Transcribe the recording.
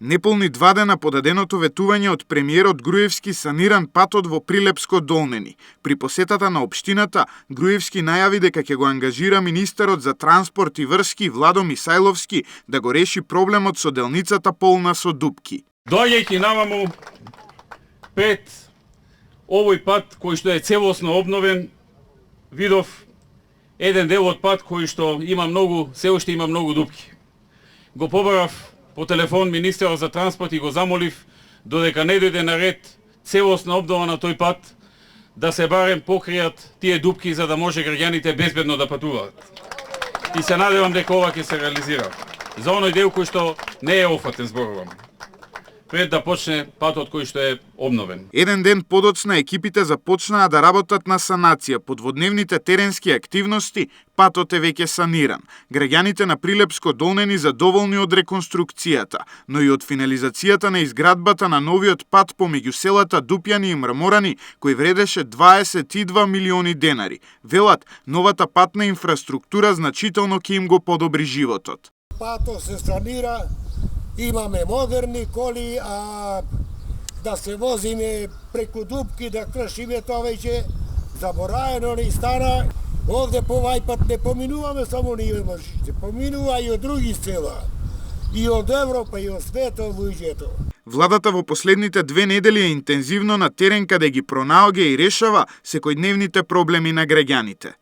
Неполни 2 дена по даденото ветување од премиерот Груевски саниран патот во Прилепско Долнени. При посетата на општината, Груевски најави дека ќе го ангажира министерот за транспорт и врски Владо Мисајловски да го реши проблемот со делницата полна со дупки. Доаѓајќи наваму пред овој пат кој што е целосно обновен, видов еден дел од пат кој што има се уште има многу дупки. Го побарав по телефон министерот за транспорт и го замолив додека не дојде на ред целосна обнова на тој пат да се барем покријат тие дупки за да може граѓаните безбедно да патуваат. И се надевам дека ова ќе се реализира. За оној дел кој што не е офатен, зборувам, пред да почне патот кој што е обновен. Еден ден подоцна екипите започнаа да работат на санација. Подводневните теренски активности, патот е веќе саниран. Граѓаните на Прилепско Долнени задоволни од реконструкцијата, но и од финализацијата на изградбата на новиот пат помеѓу селата Дупјани и Мраморани, кој вредеше 22 милиони денари. Велат, новата патна инфраструктура значително ќе им го подобри животот. Патот се санира, имаме модерни коли, а да се возиме преку дупки, да кршиме тоа веќе забораено ни стана. Овде по овај пат не поминуваме само ние машите, поминува и од други села, и од Европа, и од светот луѓето. Владата во последните 2 недели е интензивно на терен каде ги пронаоѓа и решава секојдневните проблеми на граѓаните.